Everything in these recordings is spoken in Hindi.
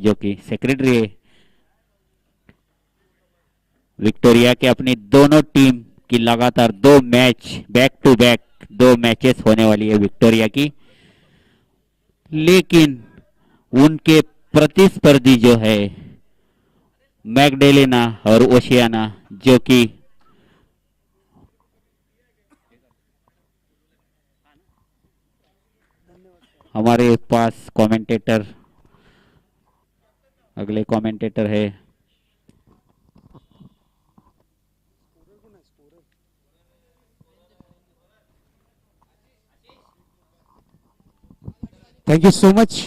जो कि सेक्रेटरी है विक्टोरिया के, अपनी दोनों टीम की लगातार 2 match back to back 2 matches होने वाली है विक्टोरिया की, लेकिन उनके प्रतिस्पर्धी जो है मैगडेलेना और ओशियाना, जो कि हमारे पास कमेंटेटर अगले कमेंटेटर है थैंक यू सो मच।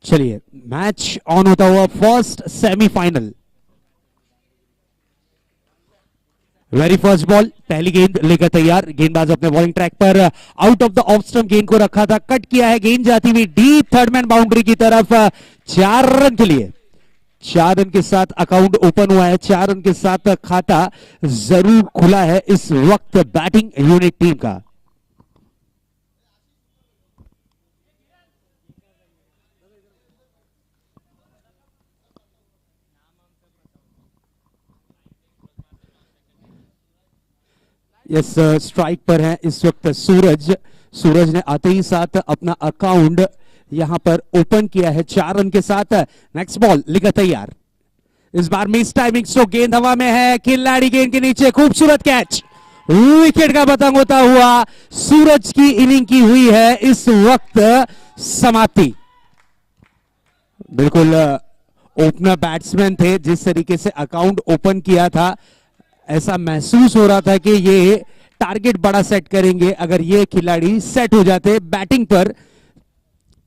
चलिए मैच ऑन होता हुआ first semifinal. Very first ball, पहली गेंद लेकर तैयार, गेंदबाज अपने बॉलिंग ट्रैक पर out of the off stump गेंद को रखा था, कट किया है, गेंद जाती हुई डीप थर्ड मैन बाउंड्री की तरफ, 4 रन के लिए। 4 रन के साथ अकाउंट ओपन हुआ है, 4 रन के साथ खाता जरूर खुला है इस वक्त बैटिंग यूनिट टीम का। यस, स्ट्राइक पर है इस वक्त सूरज। सूरज ने आते ही साथ अपना अकाउंट यहां पर ओपन किया है 4 रन के साथ। नेक्स्ट बॉल लेकर तैयार, इस बार मिस टाइमिंग स्ट्रोक, गेंद हवा में है, खिलाड़ी गेंद के नीचे, खूबसूरत कैच, विकेट का पतंग होता हुआ सूरज की इनिंग की हुई है इस वक्त समाप्ति। बिल्कुल ओपनर बैट्समैन थे, जिस तरीके से अकाउंट ओपन किया था ऐसा महसूस हो रहा था कि ये टारगेट बड़ा सेट करेंगे। अगर ये खिलाड़ी सेट हो जाते बैटिंग पर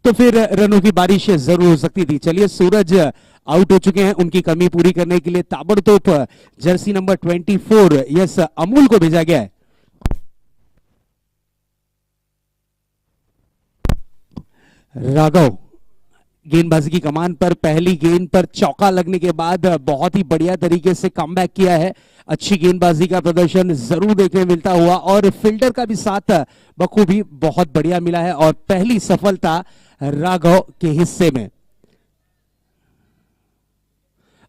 तो फिर रनों की बारिश जरूर हो सकती थी। चलिए सूरज आउट हो चुके हैं, उनकी कमी पूरी करने के लिए ताबड़तोड़ जर्सी नंबर 24 यस अमूल को भेजा गया है। राघव गेंदबाजी की कमान पर, पहली गेंद पर चौका लगने के बाद बहुत ही बढ़िया तरीके से कमबैक किया है। अच्छी गेंदबाजी का प्रदर्शन जरूर देखने मिलता हुआ और फील्डर का भी साथ बखूबी बहुत बढ़िया मिला है और पहली सफलता राघव के हिस्से में।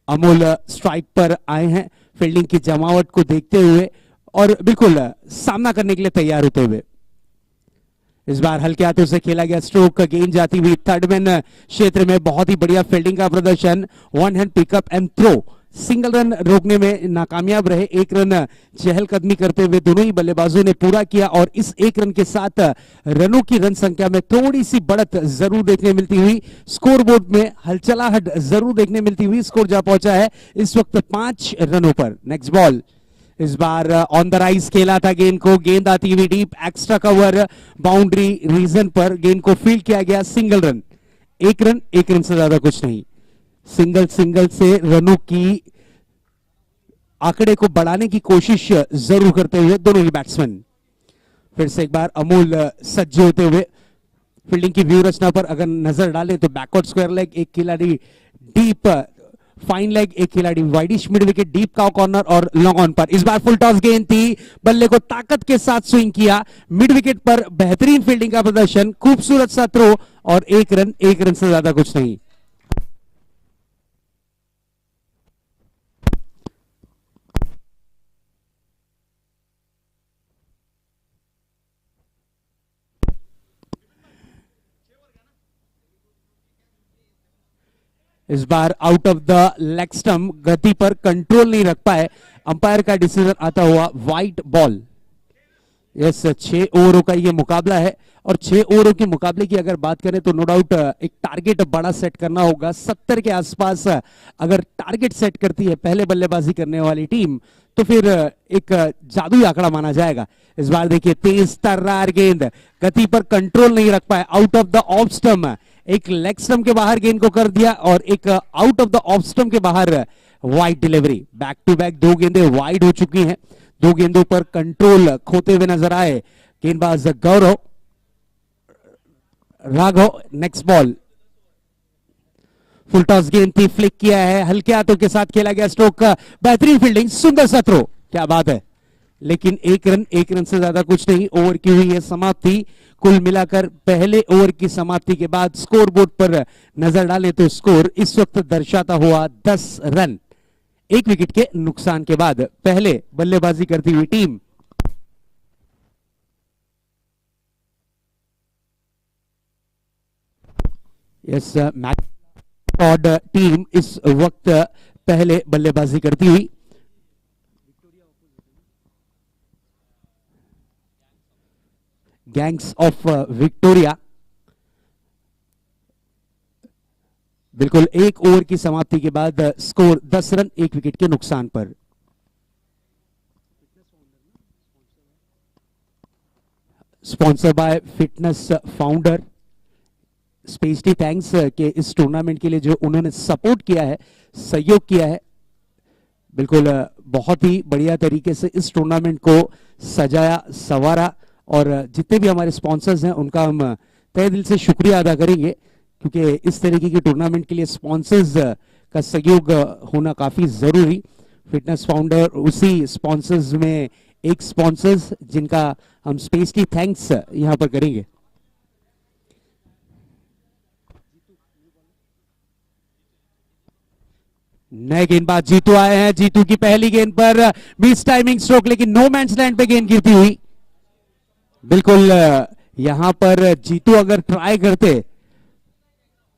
अमूल स्ट्राइक पर आए हैं फील्डिंग की जमावट को देखते हुए और बिल्कुल सामना करने के लिए तैयार होते हुए। इस बार हल्के हाथों से खेला गया स्ट्रोक, गेंद जाती हुई थर्ड मैन क्षेत्र में, बहुत ही बढ़िया फील्डिंग का प्रदर्शन, 1 hand pickup and throw, single run रोकने में नाकामयाब रहे, 1 रन चहलकदमी करते हुए दोनों ही बल्लेबाजों ने पूरा किया और इस 1 रन के साथ रनों की रन संख्या में थोड़ी सी बढ़त जरूर देखने मिलती हुई, स्कोर बोर्ड में हलचलाहट जरूर देखने मिलती हुई, स्कोर जा पहुंचा है इस वक्त 5 रनों पर। नेक्स्ट बॉल, इस बार ऑन द राइज खेला था गेंद को, गेंद आती हुई deep, extra cover boundary region पर गेंद को फील्ड किया गया, सिंगल रन, 1 रन, 1 रन से ज्यादा कुछ नहीं। सिंगल से रनों की आंकड़े को बढ़ाने की कोशिश जरूर करते हुए दोनों ही बैट्समैन। फिर से एक बार अमूल सज्ज होते हुए फील्डिंग की व्यू रचना पर अगर नजर डालें तो बैकवर्ड स्क्वायर लेग, एक खिलाड़ी डीप फाइन लेग, एक खिलाड़ी widish mid wicket, deep cow corner और लॉन्ग ऑन पर। इस बार फुल टॉस गेंद थी, बल्ले को ताकत के साथ स्विंग किया, मिड विकेट पर बेहतरीन फील्डिंग का प्रदर्शन, खूबसूरत सा थ्रो और 1 रन, 1 रन से ज्यादा कुछ नहीं। इस बार out of the leg stump, गति पर कंट्रोल नहीं रख पाए, अंपायर का डिसीजन आता हुआ वाइट बॉल। यस, 6 ओवरों का ये मुकाबला है और 6 ओवरों के मुकाबले की अगर बात करें तो नो डाउट एक टारगेट बड़ा सेट करना होगा। 70 के आसपास अगर टारगेट सेट करती है पहले बल्लेबाजी करने वाली टीम तो फिर एक जादुई आंकड़ा माना जाएगा। इस बार देखिए तेज तर्रार गेंद, गति पर कंट्रोल नहीं रख पाए, out of the off stump, एक लेग स्टंप के बाहर गेंद को कर दिया और एक out of the off stump के बाहर wide delivery. Back to back 2 गेंदें वाइड हो चुकी हैं, दो गेंदों पर कंट्रोल खोते हुए नजर आए गेंदबाज Gaurav Raghav. Next ball, full toss गेंद थी, फ्लिक किया है, हल्के हाथों के साथ खेला गया स्ट्रोक का, बेहतरीन फील्डिंग, सुंदर सा थ्रो, क्या बात है। लेकिन एक रन से ज्यादा कुछ नहीं, ओवर की हुई है समाप्ति। कुल मिलाकर पहले ओवर की समाप्ति के बाद स्कोर बोर्ड पर नजर डालें तो स्कोर इस वक्त दर्शाता हुआ 10 रन, एक विकेट के नुकसान के बाद। पहले बल्लेबाजी करती हुई टीम यस मैच टीम इस वक्त पहले बल्लेबाजी करती हुई गैंग्स ऑफ विक्टोरिया। बिल्कुल एक ओवर की समाप्ति के बाद स्कोर 10 रन, एक विकेट के नुकसान पर। Sponsor by fitness founder, specially thanks के इस टूर्नामेंट के लिए जो उन्होंने सपोर्ट किया है, सहयोग किया है। बिल्कुल बहुत ही बढ़िया तरीके से इस टूर्नामेंट को सजाया संवारा, और जितने भी हमारे स्पॉन्सर्स हैं उनका हम तहे दिल से शुक्रिया अदा करेंगे, क्योंकि इस तरीके की टूर्नामेंट के लिए स्पॉन्सर्स का सहयोग होना काफी जरूरी। फिटनेस फाउंडर उसी स्पॉन्सर्स में एक स्पॉन्सर्स जिनका हम स्पेशली थैंक्स यहां पर करेंगे। नए गेंदबाज जीतू आए हैं, जीतू की पहली गेंद पर मिस टाइमिंग स्ट्रोक, लेकिन नो मैंस लैंड पे गेंद गिरती हुई। बिल्कुल यहां पर जीतू अगर ट्राई करते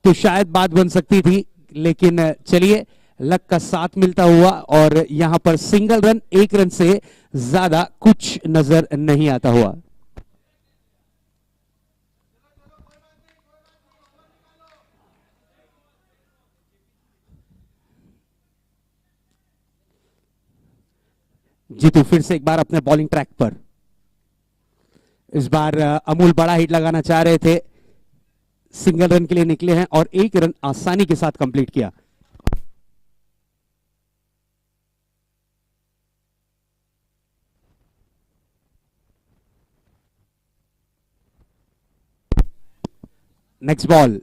तो शायद बात बन सकती थी, लेकिन चलिए लक का साथ मिलता हुआ और यहां पर सिंगल रन, एक रन से ज्यादा कुछ नजर नहीं आता हुआ। जीतू फिर से एक बार अपने बॉलिंग ट्रैक पर। इस बार अमूल बड़ा हिट लगाना चाह रहे थे, सिंगल रन के लिए निकले हैं और एक रन आसानी के साथ कंप्लीट किया। नेक्स्ट बॉल,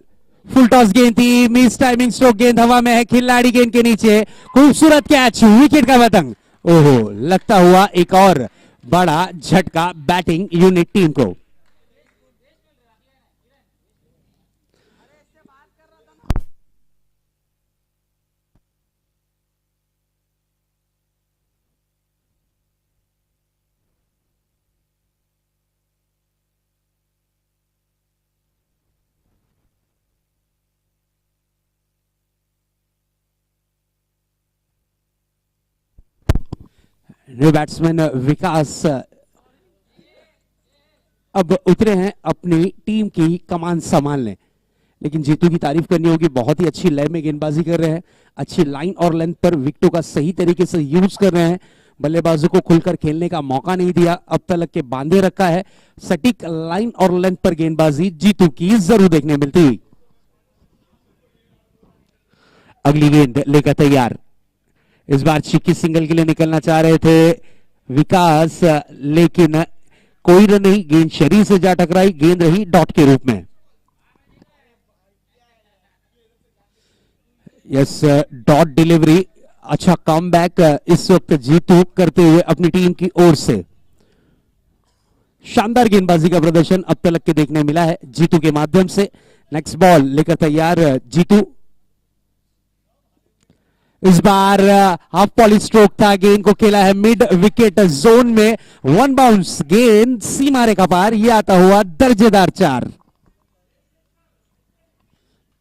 फुल टॉस गेंद थी, मिस टाइमिंग स्ट्रोक, गेंद हवा में है, खिलाड़ी गेंद के नीचे, खूबसूरत कैच, विकेट का पतंग। ओहो, लगता हुआ एक और बड़ा झटका बैटिंग यूनिट टीम को। न्यू बैट्समैन विकास अब उतरे हैं अपनी टीम की कमान संभालने, लेकिन जीतू की तारीफ करनी होगी, बहुत ही अच्छी लय में गेंदबाजी कर रहे हैं, अच्छी लाइन और लेंथ पर विकेटों का सही तरीके से यूज कर रहे हैं, बल्लेबाजों को खुलकर खेलने का मौका नहीं दिया, अब तक के बांधे रखा है। सटीक लाइन और लेंथ पर गेंदबाजी जीतू की जरूर देखने मिलती हुई। अगली गेंद लेकर तैयार, इस बार चिक्की सिंगल के लिए निकलना चाह रहे थे विकास, लेकिन कोई रन नहीं, गेंद शरीर से जा टकराई, गेंद रही डॉट के रूप में। यस, डॉट डिलीवरी, अच्छा कमबैक इस वक्त जीतू करते हुए अपनी टीम की ओर से। शानदार गेंदबाजी का प्रदर्शन अब तक के देखने मिला है जीतू के माध्यम से। नेक्स्ट बॉल लेकर तैयार जीतू, इस बार हाफ पॉली स्ट्रोक था, गेंद को खेला है मिड विकेट जोन में, वन बाउंस, गेंद सीमा रेखा पार, यह आता हुआ दर्जेदार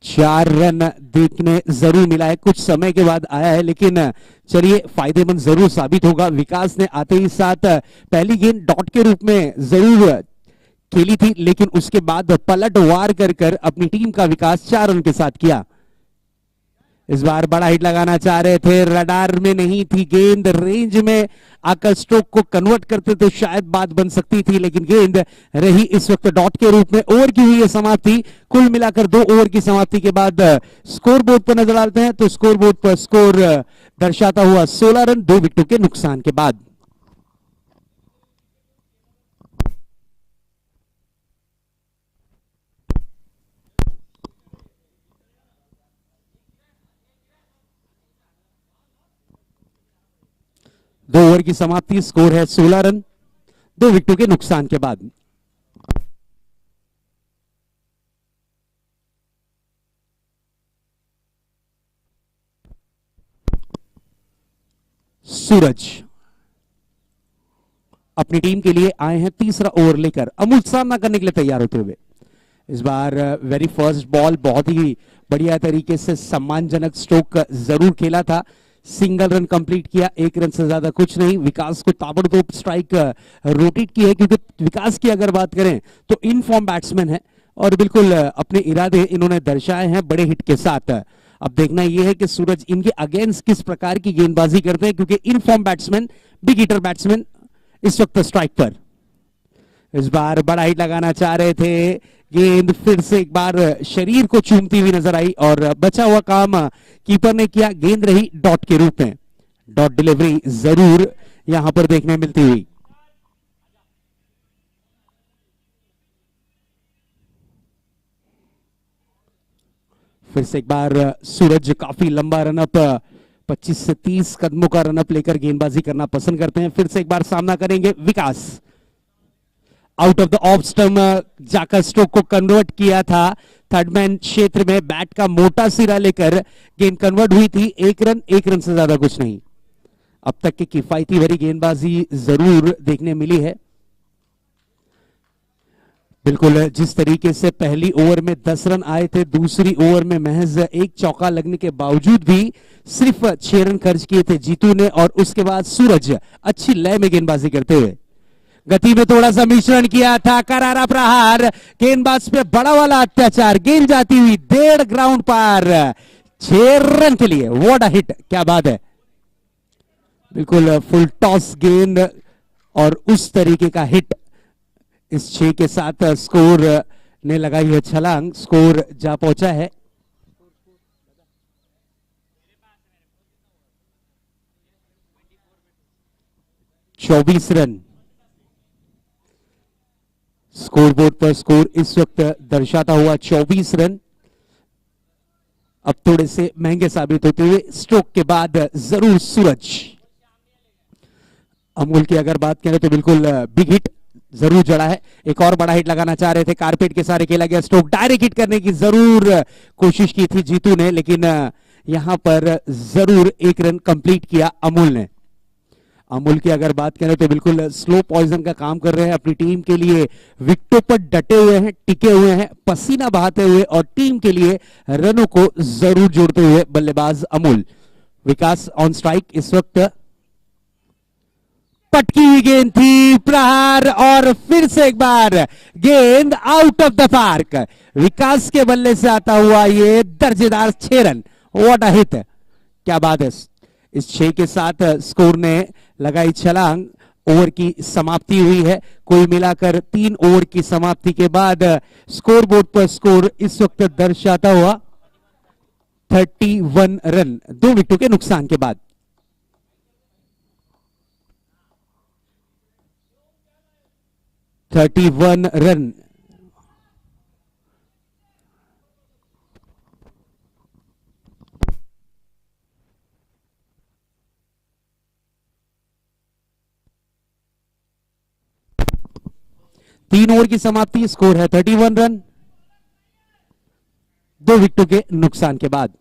4 रन देखने जरूर मिला है, कुछ समय के बाद आया है, लेकिन चलिए फायदेमंद जरूर साबित होगा। विकास ने आते ही साथ पहली गेंद डॉट के रूप में जरूर खेली थी, लेकिन उसके बाद पलट वार कर अपनी टीम का विकास 4 रन के साथ किया। इस बार बड़ा हिट लगाना चाह रहे थे, रडार में नहीं थी गेंद, रेंज में आकर स्ट्रोक को कन्वर्ट करते तो शायद बात बन सकती थी, लेकिन गेंद रही इस वक्त डॉट के रूप में। ओवर की हुई है समाप्ति, कुल मिलाकर 2 ओवर की समाप्ति के बाद स्कोर बोर्ड पर नजर डालते हैं तो स्कोर बोर्ड पर स्कोर दर्शाता हुआ 16 रन, 2 विकेटों के नुकसान के बाद। 2 ओवर की समाप्ति, स्कोर है 16 रन 2 विकेटों के नुकसान के बाद। सूरज अपनी टीम के लिए आए हैं तीसरा ओवर लेकर, अमूल सामना करने के लिए तैयार होते हुए। इस बार वेरी फर्स्ट बॉल बहुत ही बढ़िया तरीके से सम्मानजनक स्ट्रोक जरूर खेला था, सिंगल रन कंप्लीट किया, 1 रन से ज्यादा कुछ नहीं। विकास को ताबड़तोड़ स्ट्राइक रोटेट की है, क्योंकि विकास की अगर बात करें तो इन फॉर्म बैट्समैन है और बिल्कुल अपने इरादे इन्होंने दर्शाए हैं बड़े हिट के साथ। अब देखना यह है कि सूरज इनके अगेंस्ट किस प्रकार की गेंदबाजी करते हैं, क्योंकि in form batsman, big hitter batsman इस वक्त स्ट्राइक पर। इस बार बड़ा हिट लगाना चाह रहे थे, गेंद फिर से एक बार शरीर को चूमती हुई नजर आई और बचा हुआ काम कीपर ने किया, गेंद रही डॉट के रूप में। डॉट डिलीवरी जरूर यहां पर देखने मिलती हुई। फिर से एक बार सूरज काफी लंबा रनअप, 25 से 30 कदमों का रनअप लेकर गेंदबाजी करना पसंद करते हैं। फिर से एक बार सामना करेंगे Vikas, out of the off stump जाकर स्ट्रोक को कन्वर्ट किया था, थर्ड मैन क्षेत्र में बैट का मोटा सिरा लेकर गेंद कन्वर्ट हुई थी, 1 रन, 1 रन से ज्यादा कुछ नहीं। अब तक की किफायती भरी गेंदबाजी जरूर देखने मिली है। बिल्कुल जिस तरीके से पहली ओवर में 10 रन आए थे, दूसरी ओवर में महज 1 चौका लगने के बावजूद भी सिर्फ 6 रन खर्च किए थे जीतू ने, और उसके बाद सूरज अच्छी लय में गेंदबाजी करते हुए गति में थोड़ा सा मिश्रण किया था, करारा प्रहार, गेंदबाज पे बड़ा वाला अत्याचार, गेंद जाती हुई 1.5 ग्राउंड पार, 6 रन के लिए। व्हाट अ हिट, क्या बात है, बिल्कुल फुल टॉस गेंद और उस तरीके का हिट। इस 6 के साथ स्कोर ने लगाई है छलांग, स्कोर जा पहुंचा है 24 रन। स्कोरबोर्ड पर स्कोर इस वक्त दर्शाता हुआ 24 रन। अब थोड़े से महंगे साबित होते हुए स्ट्रोक के बाद जरूर सूरज। अमूल की अगर बात करें तो बिल्कुल बिग हिट जरूर जड़ा है, एक और बड़ा हिट लगाना चाह रहे थे, कारपेट के सारे खेला गया स्ट्रोक, डायरेक्ट हिट करने की जरूर कोशिश की थी जीतू ने, लेकिन यहां पर जरूर 1 रन कंप्लीट किया अमूल ने। अमूल की अगर बात करें तो बिल्कुल स्लो पॉइजन का काम कर रहे हैं, अपनी टीम के लिए विकेटों पर डटे हुए हैं, टिके हुए हैं, पसीना बहाते हुए और टीम के लिए रनों को जरूर जोड़ते हुए बल्लेबाज अमूल। विकास ऑन स्ट्राइक, इस वक्त पटकी हुई गेंद थी, प्रहार, और फिर से एक बार गेंद आउट ऑफ द पार्क। विकास के बल्ले से आता हुआ ये दर्जेदार 6 रन। व्हाट अ हिट, क्या बात है। इस 6 के साथ स्कोर ने लगाई छलांग, ओवर की समाप्ति हुई है। कोई मिलाकर 3 ओवर की समाप्ति के बाद स्कोर बोर्ड पर स्कोर इस वक्त दर्शाता हुआ 31 रन 2 विकेटों के नुकसान के बाद। रन। तीन ओवर की समाप्ति, स्कोर है 31 रन 2 विकेटों के नुकसान के बाद।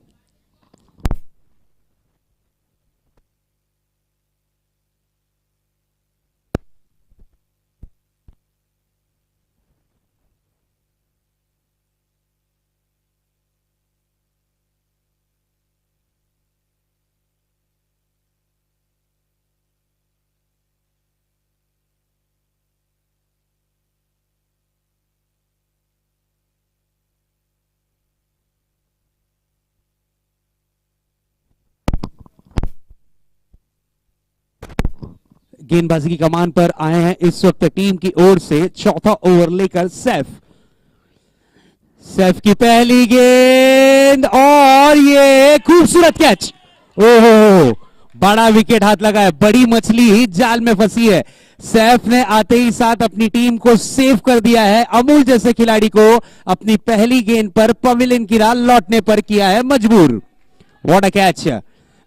गेंदबाजी की कमान पर आए हैं इस वक्त टीम की ओर से चौथा ओवर लेकर सैफ। सैफ की पहली गेंद और ये खूबसूरत कैच। ओहो, बड़ा विकेट हाथ लगा है, बड़ी मछली ही जाल में फंसी है। सैफ ने आते ही साथ अपनी टीम को सेव कर दिया है। अमूल जैसे खिलाड़ी को अपनी पहली गेंद पर पवेलियन की राह लौटने पर किया है मजबूर। व्हाट अ कैच,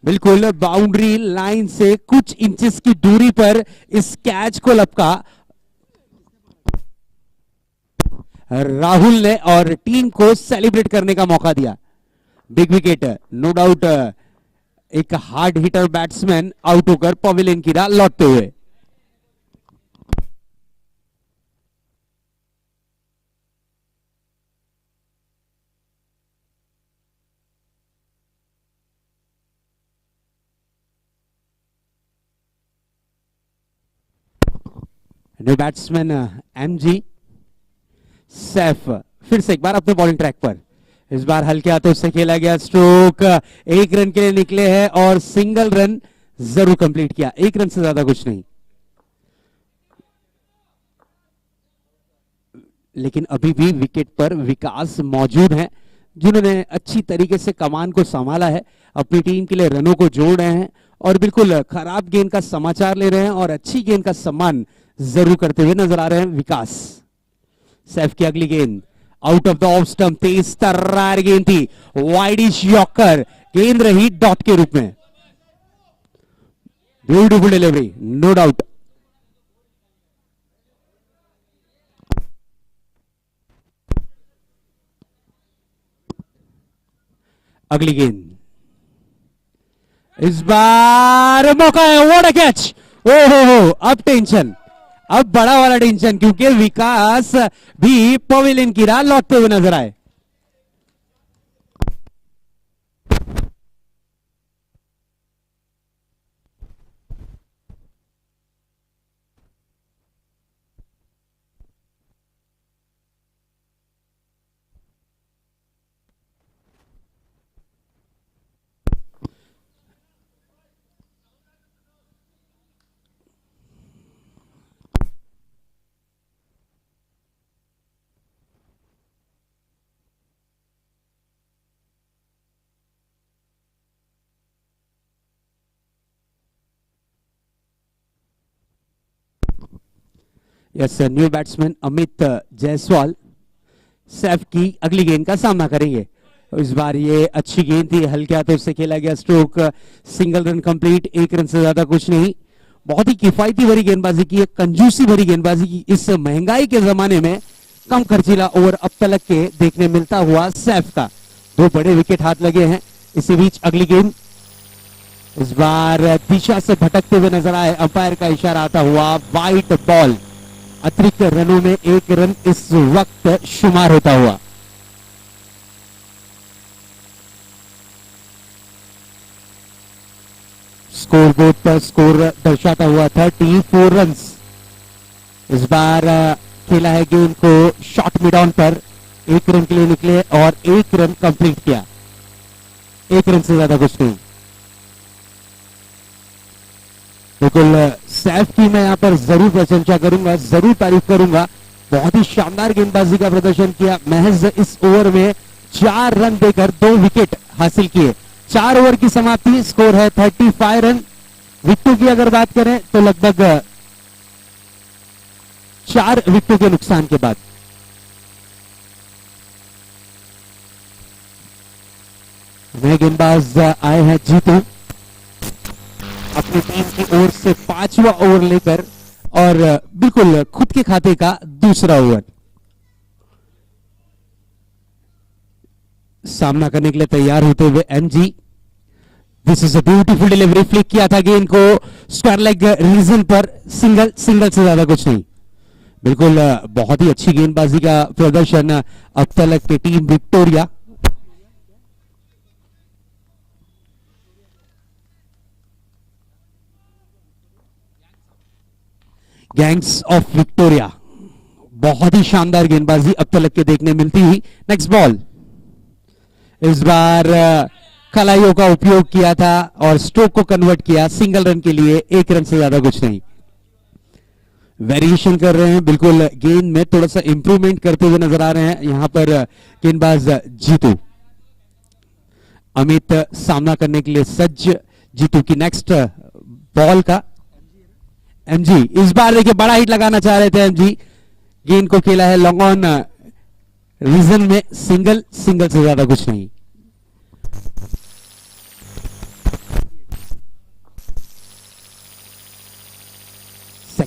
बिल्कुल बाउंड्री लाइन से कुछ इंचेस की दूरी पर इस कैच को लपका राहुल ने और टीम को सेलिब्रेट करने का मौका दिया। बिग विकेट, नो डाउट एक हार्ड हिटर बैट्समैन आउट होकर पवेलियन की राह लौटते हुए। न्यू बैट्समैन एमजी सैफ फिर से एक बार अपने बॉलिंग ट्रैक पर, इस बार हल्के हाथों से खेला गया स्ट्रोक, एक रन के लिए निकले हैं और सिंगल रन जरूर कंप्लीट किया, एक रन से ज्यादा कुछ नहीं। लेकिन अभी भी विकेट पर विकास मौजूद हैं, जिन्होंने अच्छी तरीके से कमान को संभाला है, अपनी टीम के लिए रनों को जोड़ रहे हैं और बिल्कुल खराब गेंद का समाचार ले रहे हैं और अच्छी गेंद का सम्मान जरूर करते हुए नजर आ रहे हैं विकास। सैफ की अगली गेंद out of the off stump, तेज तर्रार गेंद थी, वाइडिश यॉर्कर, गेंद रही डॉट के रूप में। Beautiful delivery, no doubt. अगली गेंद, इस बार मौका है, व्हाट अ कैच। ओहो, अब टेंशन, अब बड़ा वाला टेंशन, क्योंकि विकास भी पवेलियन की राह लौटते हुए नजर आए। Yes, new batsman Amit Jaiswal Saif की अगली गेंद का सामना करेंगे। इस बार ये अच्छी गेंद थी, हल्के हाथों से खेला गया स्ट्रोक, सिंगल रन कंप्लीट, एक रन से ज्यादा कुछ नहीं। बहुत ही किफायती भरी गेंदबाजी की है, कंजूसी भरी गेंदबाजी की इस महंगाई के जमाने में कम खर्चीला ओवर अब तक के देखने मिलता हुआ सैफ का। दो बड़े विकेट हाथ लगे हैं। इसी बीच अगली गेंद इस बार दिशा से भटकते हुए नजर आए, अंपायर का इशारा आता हुआ वाइट बॉल, अतिरिक्त रनों में एक रन इस वक्त शुमार होता हुआ। स्कोर बोर्ड पर स्कोर दर्शाता हुआ 34 रन। इस बार खेला है गेंद को शॉर्ट मिड ऑन पर, एक रन के लिए निकले और एक रन कंप्लीट किया, एक रन से ज्यादा कुछ नहीं। बिल्कुल सैफ की मैं यहां पर जरूर प्रशंसा करूंगा, जरूर तारीफ करूंगा। बहुत ही शानदार गेंदबाजी का प्रदर्शन किया, महज इस ओवर में 4 रन देकर 2 विकेट हासिल किए। 4 ओवर की समाप्ति, स्कोर है 35 रन। विकेटों की अगर बात करें तो लगभग 4 विकेटों के नुकसान के बाद नए गेंदबाज आए हैं जीतू, अपनी टीम की ओर से 5वां ओवर लेकर और बिल्कुल खुद के खाते का दूसरा ओवर सामना करने के लिए तैयार होते हुए MG. This is a beautiful delivery, flick किया था गेंद को स्क्वायर लेग रीजन पर, सिंगल से ज्यादा कुछ नहीं। बिल्कुल बहुत ही अच्छी गेंदबाजी का प्रदर्शन अब तक की team Victoria. Gangs of Victoria, बहुत ही शानदार गेंदबाजी अब तक के देखने मिलती हुई। नेक्स्ट बॉल, इस बार कलाइयों का उपयोग किया था और स्ट्रोक को कन्वर्ट किया, सिंगल रन के लिए, एक रन से ज्यादा कुछ नहीं। वेरिएशन कर रहे हैं, बिल्कुल गेंद में थोड़ा सा इंप्रूवमेंट करते हुए नजर आ रहे हैं यहां पर गेंदबाज जीतू। अमित सामना करने के लिए सज्ज, जीतू की नेक्स्ट बॉल का एमजी। इस बार देखिए बड़ा हिट लगाना चाह रहे थे एमजी, गेंद को खेला है लॉन्ग ऑन रीजन में, सिंगल से ज्यादा कुछ नहीं।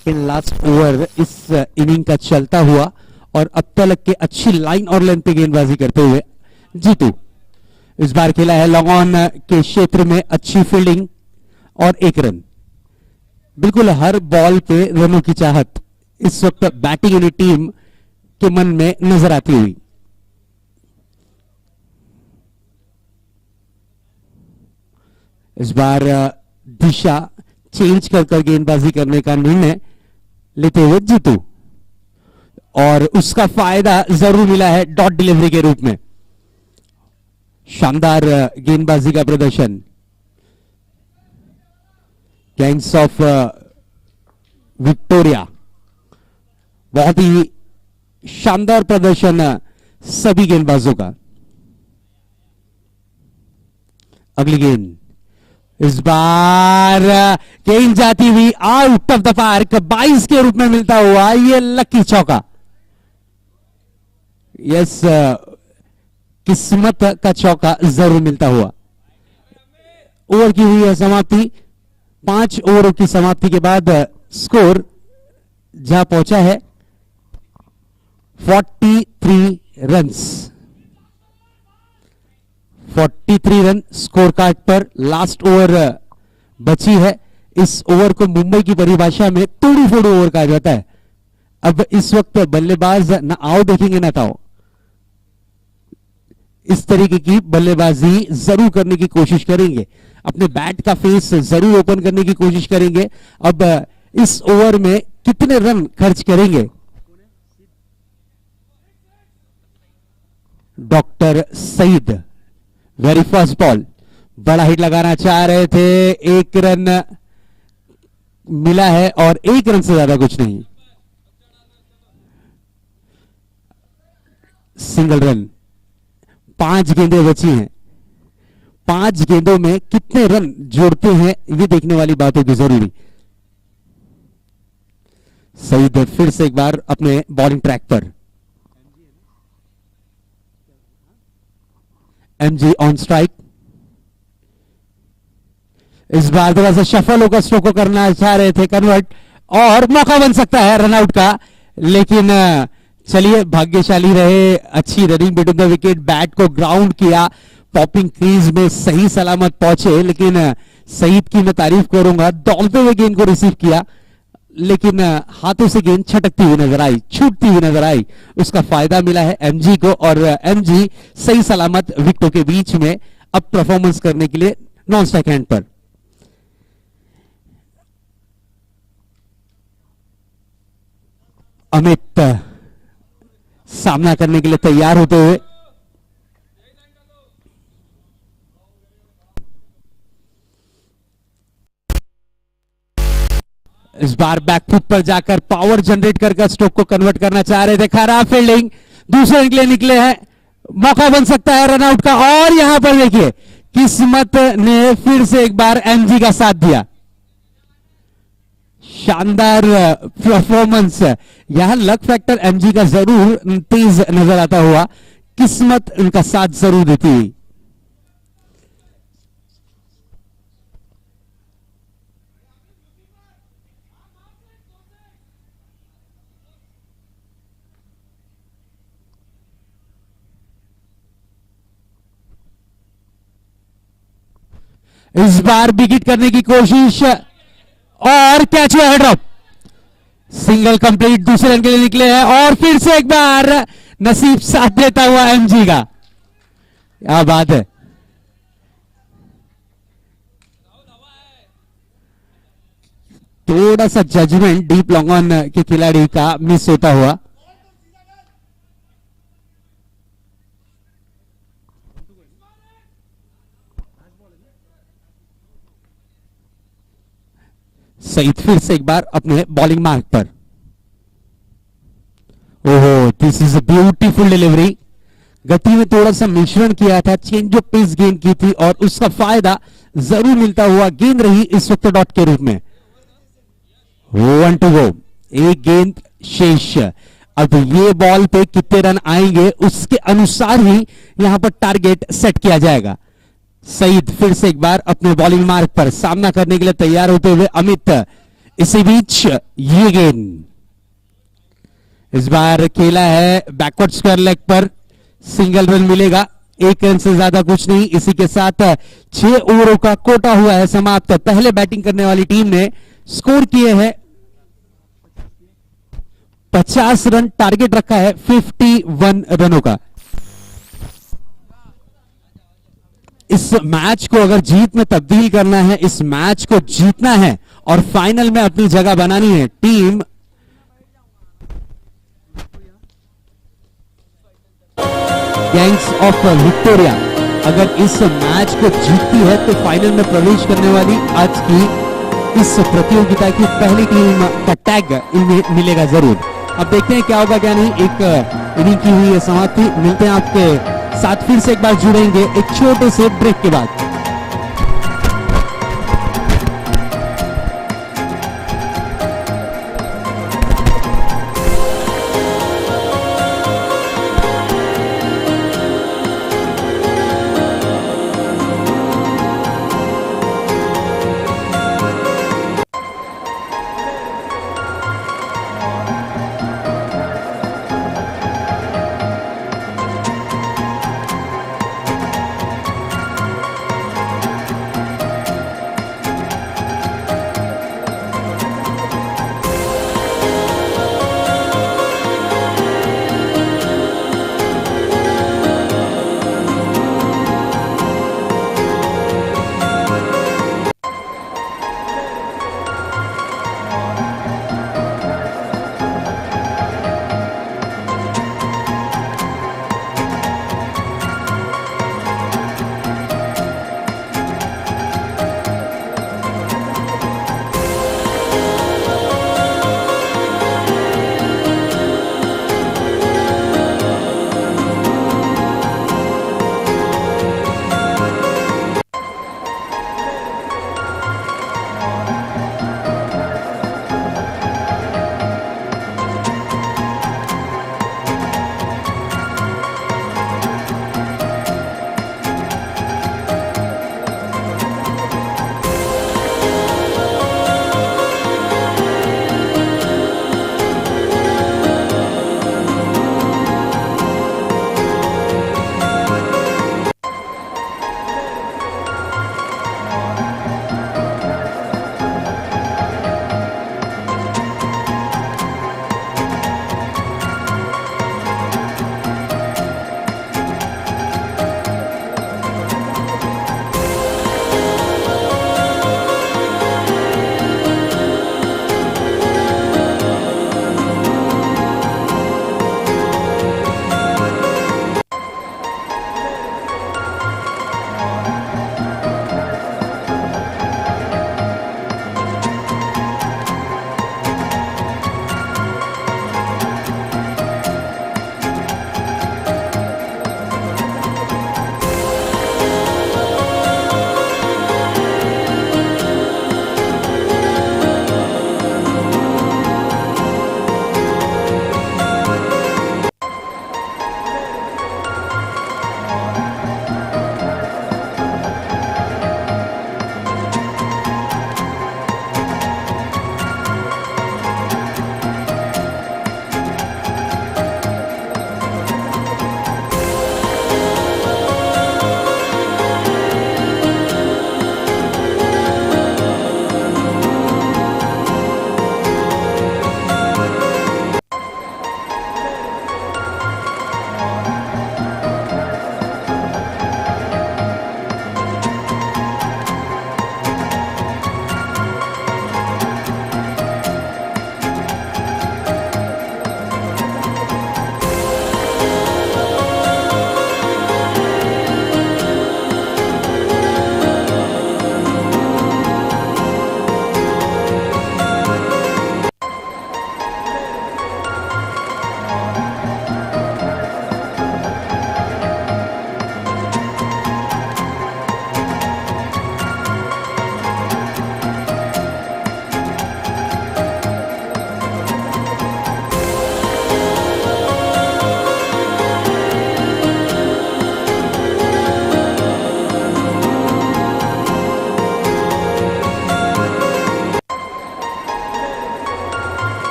सेकेंड लास्ट ओवर इस इनिंग का चलता हुआ और अब तक के अच्छी लाइन और लेंथ पे गेंदबाजी करते हुए जीतू इस बार खेला है लॉन्ग ऑन के क्षेत्र में, अच्छी फील्डिंग और 1 रन। बिल्कुल हर बॉल पे रनों की चाहत इस वक्त बैटिंग यूनिट टीम के मन में नजर आती हुई। इस बार दिशा चेंज कर गेंदबाजी करने का निर्णय लेते हुए जीतू और उसका फायदा जरूर मिला है डॉट डिलीवरी के रूप में। शानदार गेंदबाजी का प्रदर्शन गैंग्स ऑफ विक्टोरिया, बहुत ही शानदार प्रदर्शन सभी गेंदबाजों का। अगली गेंद इस बार गेंद जाती हुई आउट ऑफ द पार्क, 22 के रूप में मिलता हुआ ये लकी चौका। यस, किस्मत का चौका जरूर मिलता हुआ। ओवर की हुई है समाप्ति, 5 ओवरों की समाप्ति के बाद स्कोर जहां पहुंचा है 43 रन्स। 43 रन स्कोर कार्ड पर लास्ट ओवर बची है। इस ओवर को मुंबई की परिभाषा में तोड़ी फोड़ी ओवर कहा जाता है। अब इस वक्त बल्लेबाज ना आओ देखेंगे ना ताओ, इस तरीके की बल्लेबाजी जरूर करने की कोशिश करेंगे, अपने बैट का फेस जरूर ओपन करने की कोशिश करेंगे। अब इस ओवर में कितने रन खर्च करेंगे doctor Saeed. Very first ball, बड़ा हिट लगाना चाह रहे थे, 1 रन मिला है और 1 रन से ज्यादा कुछ नहीं। सिंगल रन, 5 गेंदें बची हैं। 5 गेंदों में कितने रन जोड़ते हैं ये देखने वाली बात होगी जरूरी। सईद फिर से एक बार अपने बॉलिंग ट्रैक पर। एमजी ऑन स्ट्राइक, इस बार थोड़ा सा शफल होकर स्ट्रोक को करना चाह रहे थे कन्वर्ट और मौका बन सकता है रनआउट का, लेकिन चलिए भाग्यशाली रहे, अच्छी running between the wicket, bat को ग्राउंड किया, पॉपिंग क्रीज में सही सलामत पहुंचे। लेकिन सईद की मैं तारीफ करूंगा, दौड़ते हुए गेंद को रिसीव किया लेकिन हाथों से गेंद छटकती हुई नजर आई, छूटती हुई नजर आई। उसका फायदा मिला है एमजी को और एमजी सही सलामत विकेटों के बीच में अब परफॉर्मेंस करने के लिए नॉन स्ट्राइक हैंड पर। अमित सामना करने के लिए तैयार होते हुए इस बार बैकफुट पर जाकर पावर जनरेट कर स्ट्रोक को कन्वर्ट करना चाह रहे थे। खराब फील्डिंग, दूसरे के लिए निकले हैं, मौका बन सकता है रनआउट का। और यहां पर देखिए किस्मत ने फिर से एक बार एमजी का साथ दिया, शानदार परफॉर्मेंस। यहां लक फैक्टर एमजी का जरूर तेज नजर आता हुआ, किस्मत उनका साथ जरूर देती हुई। इस बार विकेट करने की कोशिश और कैच हुआ है ड्रॉप, सिंगल कंप्लीट, दूसरे रन के लिए निकले हैं और फिर से एक बार नसीब साथ देता हुआ एमजी का। क्या बात है, थोड़ा सा जजमेंट डीप लॉन्ग ऑन के खिलाड़ी का मिस होता हुआ। सईद फिर से एक बार अपने बॉलिंग मार्क पर। ओहो, this is a beautiful delivery. गति में थोड़ा सा मिश्रण किया था, चेंज ऑफ पेस गेंद की थी और उसका फायदा जरूर मिलता हुआ। गेंद रही इस वक्त डॉट के रूप में। 1 टू गो, एक गेंद शेष। अब ये बॉल पे कितने रन आएंगे उसके अनुसार ही यहां पर टारगेट सेट किया जाएगा। सईद फिर से एक बार अपने बॉलिंग मार्क पर सामना करने के लिए तैयार होते हुए। अमित इसी बीच ये गेंद इस बार खेला है बैकवर्ड स्क्वायर लेग पर, सिंगल रन मिलेगा, एक रन से ज्यादा कुछ नहीं। इसी के साथ 6 ओवरों का कोटा हुआ है समाप्त। पहले बैटिंग करने वाली टीम ने स्कोर किए हैं 50 रन, टारगेट रखा है 51 रनों का। इस मैच को अगर जीत में तब्दील करना है, इस मैच को जीतना है और फाइनल में अपनी जगह बनानी है टीम गैंग्स ऑफ विक्टोरिया। अगर इस मैच को जीतती है तो फाइनल में प्रवेश करने वाली आज की इस प्रतियोगिता की पहली टीम का टैग इन्हें मिलेगा जरूर। अब देखते हैं क्या होगा क्या नहीं। एक इनिंग की हुई है समाप्ति। मिलते हैं आपके साथ, फिर से एक बार जुड़ेंगे एक छोटे से ब्रेक के बाद।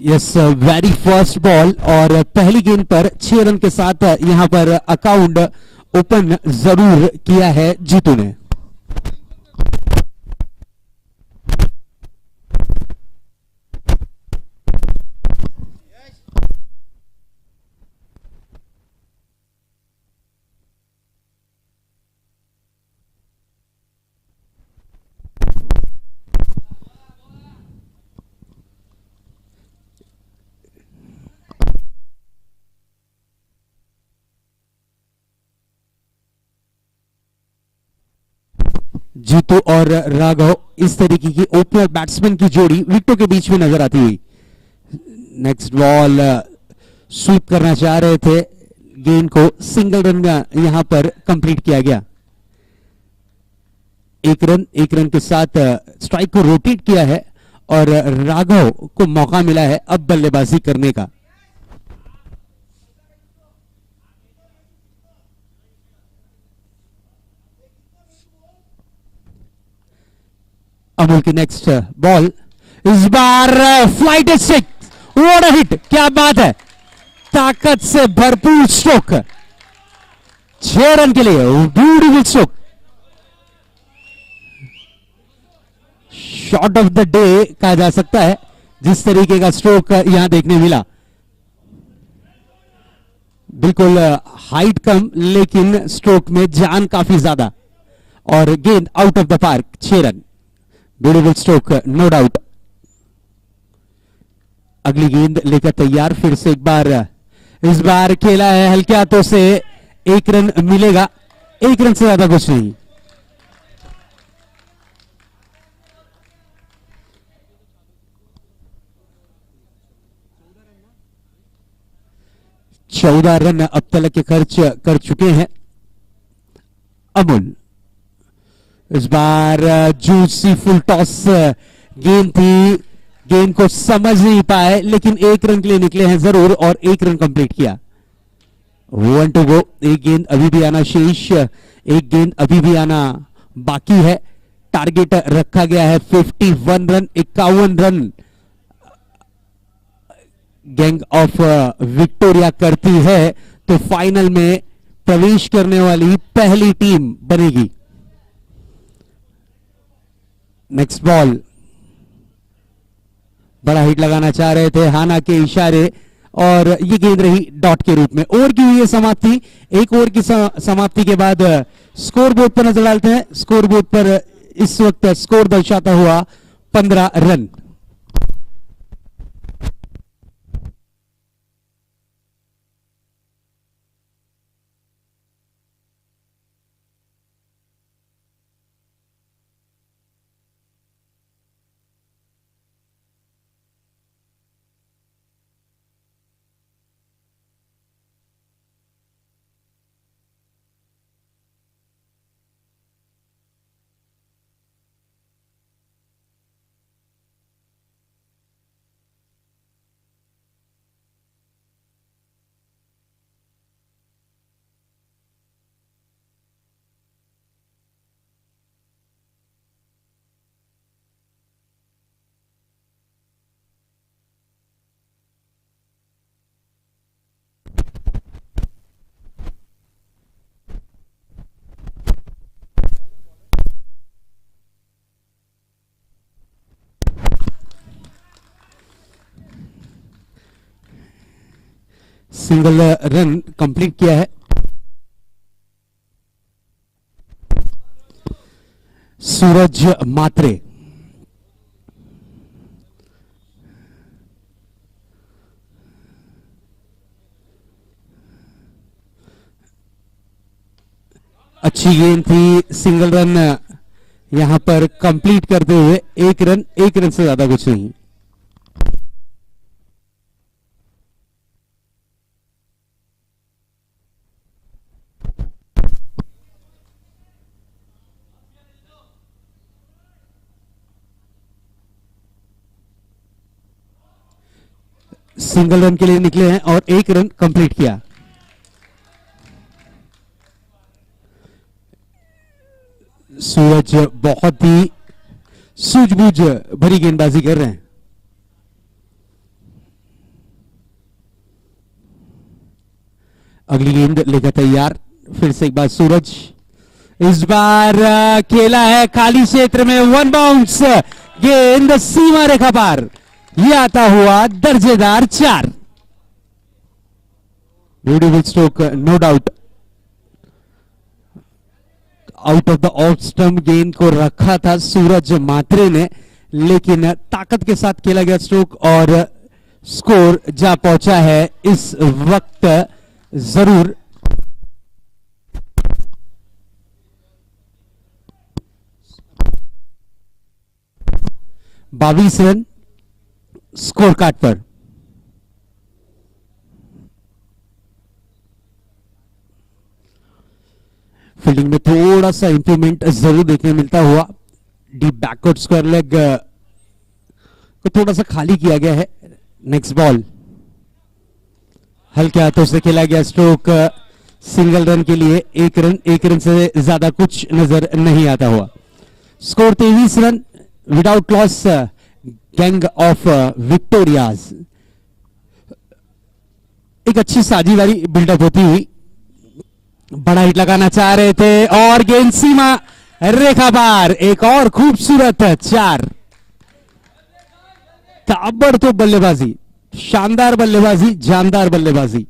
यस, वेरी फर्स्ट बॉल और पहली गेंद पर 6 रन के साथ यहां पर अकाउंट ओपन जरूर किया है जीतू ने। जीतू और राघव इस तरीके की ओपनर बैट्समैन की जोड़ी विकेटों के बीच में नजर आती हुई। नेक्स्ट बॉल स्वीप करना चाह रहे थे, गेंद को सिंगल रन का यहां पर कंप्लीट किया गया। एक रन के साथ स्ट्राइक को रोटेट किया है और राघव को मौका मिला है अब बल्लेबाजी करने का। अमूल की नेक्स्ट बॉल, इस बार flight six, what a hit, क्या बात है, ताकत से भरपूर स्ट्रोक, 6 रन के लिए beautiful stroke. Shot of the day कहा जा सकता है जिस तरीके का स्ट्रोक यहां देखने मिला। बिल्कुल हाइट कम लेकिन स्ट्रोक में जान काफी ज्यादा और गेंद out of the park, 6 run, beautiful stroke no doubt. अगली गेंद लेकर तैयार, फिर से एक बार, इस बार खेला है हल्के हाथों से, 1 रन मिलेगा, 1 रन से ज्यादा कुछ नहीं। चौदह रन अब तक के खर्च कर चुके हैं अमूल। इस बार जूसी फुल टॉस गेंद थी, गेंद को समझ नहीं पाए लेकिन 1 रन के लिए निकले हैं जरूर और 1 रन कंप्लीट किया। 1 टू गो, एक गेंद अभी भी आना शेष, एक गेंद अभी भी आना बाकी है। टारगेट रखा गया है 51 run, 51 run gang of Victoria करती है तो फाइनल में प्रवेश करने वाली पहली टीम बनेगी। नेक्स्ट बॉल, बड़ा हिट लगाना चाह रहे थे हाना के इशारे और ये गेंद रही डॉट के रूप में। ओवर की हुई है समाप्ति, एक ओवर की समाप्ति के बाद स्कोर बोर्ड पर नजर डालते हैं। स्कोर बोर्ड पर इस वक्त स्कोर दर्शाता हुआ 15 रन। सिंगल रन कंप्लीट किया है सूरज मात्रे। अच्छी गेंद थी, सिंगल रन यहां पर कंप्लीट करते हुए 1 रन, 1 रन से ज्यादा कुछ नहीं। सिंगल रन के लिए निकले हैं और 1 रन कंप्लीट किया। सूरज बहुत ही सूझबूझ भरी गेंदबाजी कर रहे हैं। अगली गेंद लेकर तैयार, फिर से एक बार सूरज, इस बार खेला है खाली क्षेत्र में, वन बाउंस, गेंद सीमा रेखा पार, ये आता हुआ दर्जेदार 4। Beautiful stroke, no doubt. Out of the off stump गेंद को रखा था सूरज मात्रे ने, लेकिन ताकत के साथ खेला गया स्ट्रोक और स्कोर जा पहुंचा है इस वक्त जरूर 22 रन स्कोर कार्ड पर। फील्डिंग में थोड़ा सा इंप्रूवमेंट जरूर देखने मिलता हुआ, डीप बैकवर्ड स्क्वायर लेग को थोड़ा सा खाली किया गया है। नेक्स्ट बॉल हल्के हाथों से खेला गया स्ट्रोक, सिंगल रन के लिए एक रन से ज्यादा कुछ नजर नहीं आता हुआ। Score 23 run without loss, gang of Victoria's. एक अच्छी साझेदारी बिल्डअप होती हुई, बड़ा हिट लगाना चाह रहे थे और गेंद सीमा रेखा पार, एक और खूबसूरत 4। ताबड़तोड़ बल्लेबाजी, शानदार बल्लेबाजी, जानदार बल्लेबाजी।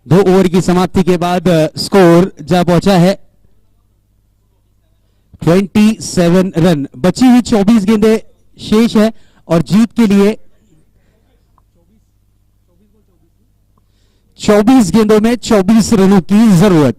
2 ओवर की समाप्ति के बाद स्कोर जा पहुंचा है 27 रन। बची हुई 24 गेंदें शेष है और जीत के लिए 24 गेंदों में 24 रनों की जरूरत।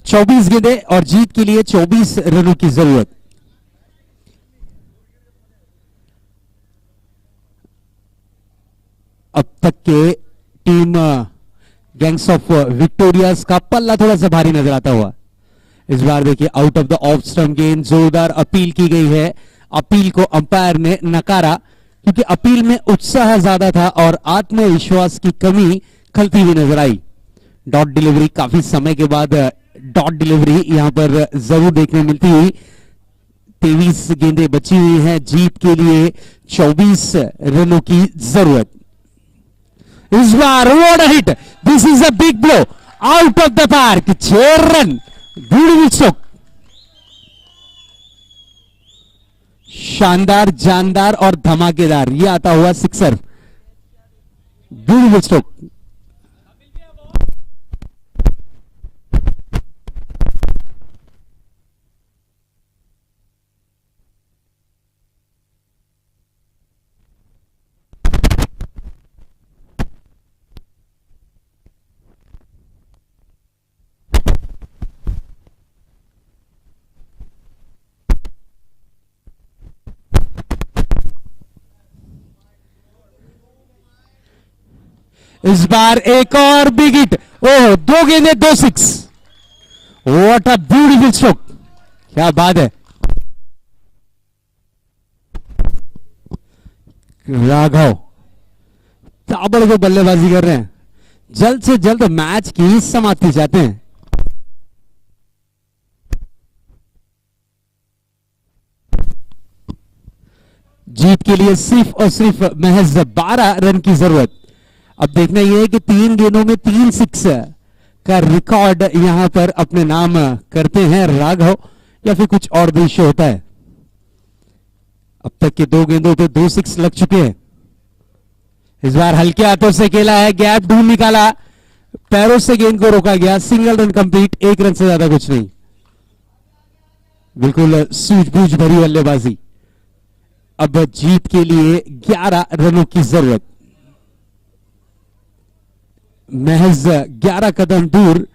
चौबीस गेंदें और जीत के लिए 24 रनों की जरूरत। अब तक के टीम गैंग्स ऑफ विक्टोरियाज का पल्ला थोड़ा सा भारी नजर आता हुआ। इस बार देखिए out of the off stump गेंद, जोरदार अपील की गई है। अपील को अंपायर ने नकारा क्योंकि अपील में उत्साह ज्यादा था और आत्मविश्वास की कमी खलती हुई नजर आई। डॉट डिलीवरी, काफी समय के बाद डॉट डिलीवरी यहां पर जरूर देखने मिलती हुई। 23 गेंदें बची हुई हैं, जीत के लिए 24 रनों की जरूरत। इस बार what a hit, this is a big blow, out of the park, 6 run. Beautiful stroke, शानदार, जानदार और धमाकेदार, ये आता हुआ सिक्सर। Beautiful stroke. इस बार एक और बिग हिट, ओह 2 गेंदें 2 6। व्हाट अ ब्यूटीफुल स्ट्रोक, क्या बात है। राघव ताबड़तोड़ बल्लेबाजी कर रहे हैं, जल्द से जल्द मैच की समाप्ति चाहते हैं। जीत के लिए सिर्फ और सिर्फ महज 12 रन की जरूरत। अब देखना यह है कि 3 गेंदों में 3 6 का रिकॉर्ड यहां पर अपने नाम करते हैं राघव, या फिर कुछ और दृश्य होता है। अब तक के 2 गेंदों पे 2 6 लग चुके हैं। इस बार हल्के हाथों से खेला है, गैप ढूंढ निकाला, पैरों से गेंद को रोका गया, सिंगल रन कंप्लीट, 1 रन से ज्यादा कुछ नहीं। बिल्कुल सूझबूझ भरी बल्लेबाजी। अब जीत के लिए 11 रनों की जरूरत। महज 11 कदम दूर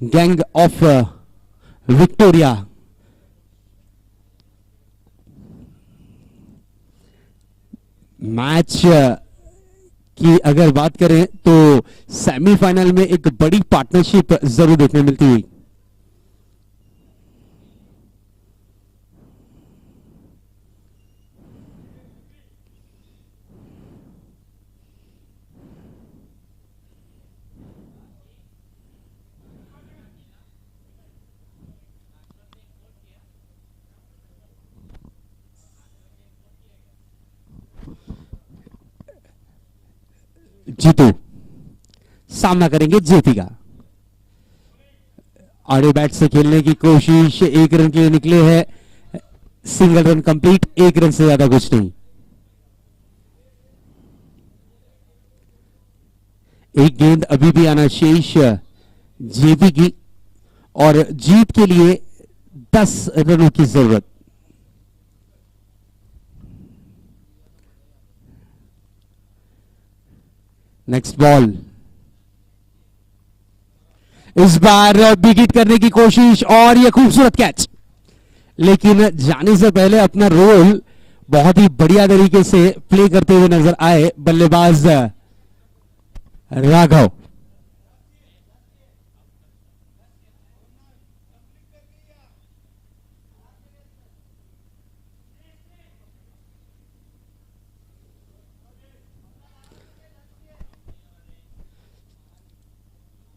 गैंग ऑफ विक्टोरिया। मैच की अगर बात करें तो सेमीफाइनल में एक बड़ी पार्टनरशिप जरूर देखने मिलती हुई। जीतू सामना करेंगे जेपी का। आड़े बैट से खेलने की कोशिश, एक रन के लिए निकले हैं, सिंगल रन कंप्लीट, एक रन से ज्यादा कुछ नहीं। एक गेंद अभी भी आना शेष जेपी की और जीत के लिए 10 रनों की जरूरत। नेक्स्ट बॉल, इस बार बिग हिट करने की कोशिश और यह खूबसूरत कैच, लेकिन जाने से पहले अपना रोल बहुत ही बढ़िया तरीके से प्ले करते हुए नजर आए बल्लेबाज राघव।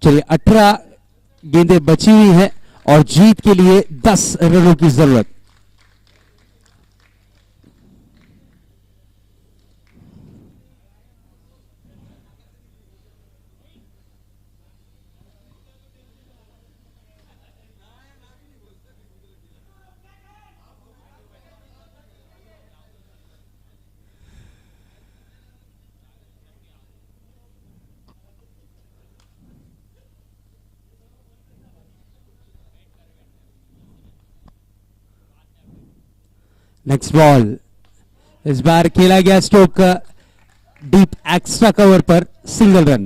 चलिए 18 गेंदें बची हुई हैं और जीत के लिए 10 रनों की जरूरत। नेक्स्ट बॉल, इस बार खेला गया स्ट्रोक डीप एक्स्ट्रा कवर पर, सिंगल रन।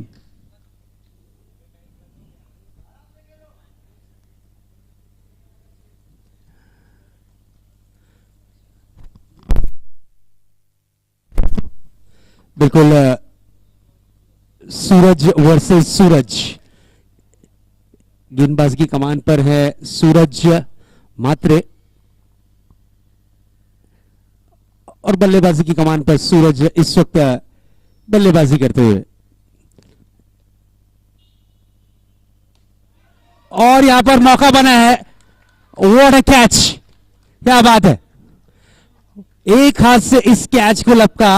बिल्कुल सूरज वर्सेस सूरज, गेंदबाज की कमान पर है सूरज मात्रे और बल्लेबाजी की कमान पर सूरज इस वक्त बल्लेबाजी करते हुए। और यहां पर मौका बना है, व्हाट अ कैच, क्या बात है, एक हाथ से इस कैच को लपका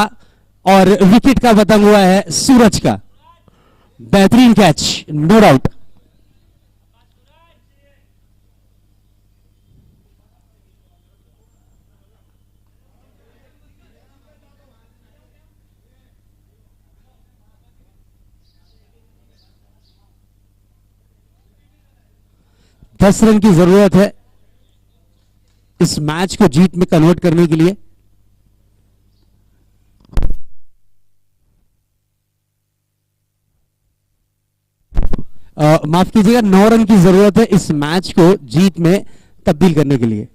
और विकेट का पतंग हुआ है सूरज का। बेहतरीन कैच, नो डाउट। दस रन की जरूरत है इस मैच को जीत में कन्वर्ट करने के लिए। माफ कीजिएगा, 9 रन की जरूरत है इस मैच को जीत में तब्दील करने के लिए।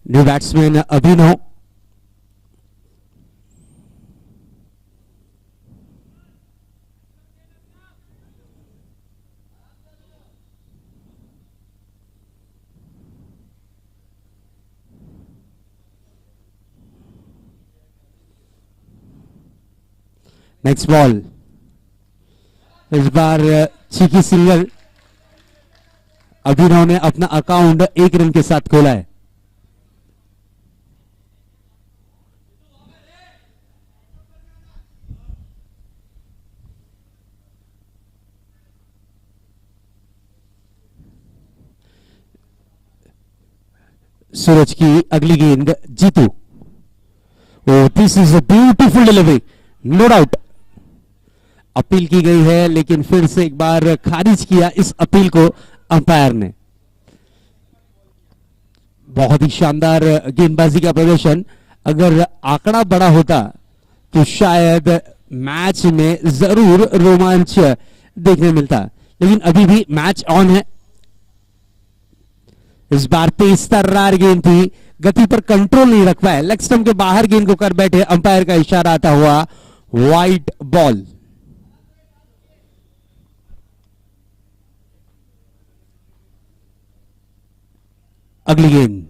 न्यू बैट्समैन अभिनव, नेक्स्ट बॉल, इस बार चीकी सिंगल, अभिनव ने अपना अकाउंट 1 रन के साथ खोला है। सूरज की अगली गेंद Jeetu, this is a beautiful delivery, no doubt. Appeal की गई है लेकिन फिर से एक बार खारिज किया इस अपील को अंपायर ने। बहुत ही शानदार गेंदबाजी का प्रदर्शन। अगर आंकड़ा बड़ा होता तो शायद मैच में जरूर रोमांच देखने मिलता, लेकिन अभी भी मैच ऑन है। इस बार तेज तर्रार गेंद थी, गति पर कंट्रोल नहीं रख पाए, लेग स्टंप के बाहर गेंद को कर बैठे, अंपायर का इशारा आता हुआ वाइड बॉल। अगली गेंद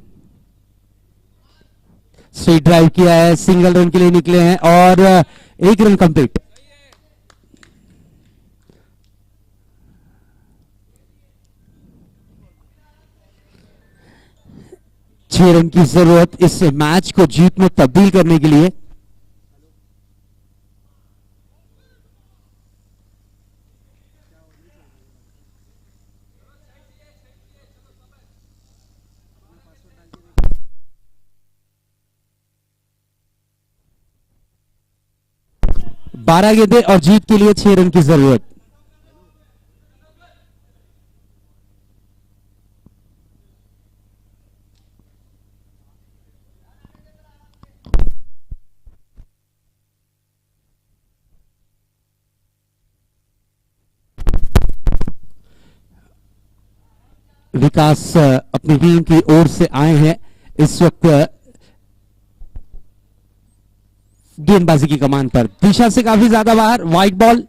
स्ट्रेट ड्राइव किया है, सिंगल रन के लिए निकले हैं और एक रन कंप्लीट। छह रन की जरूरत इस मैच को जीत में तब्दील करने के लिए। बारह गेंदें और जीत के लिए 6 रन की जरूरत। विकास अपनी टीम की ओर से आए हैं इस वक्त गेंदबाजी की कमान पर, दिशा से काफी ज्यादा बाहर, वाइड बॉल।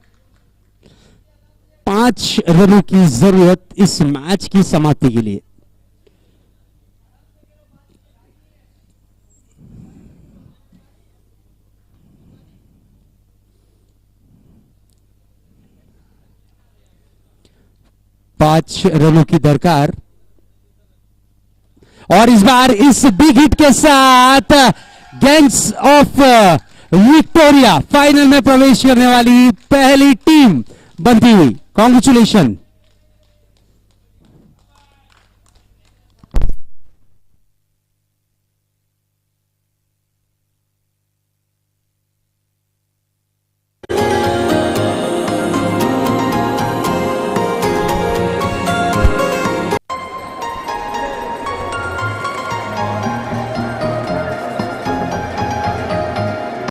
5 रनों की जरूरत इस मैच की समाप्ति के लिए। पांच रनों की दरकार और इस बार इस बिग हिट के साथ गैंग्स ऑफ विक्टोरिया फाइनल में प्रवेश करने वाली पहली टीम बनती हुई। कॉन्ग्रेचुलेशन।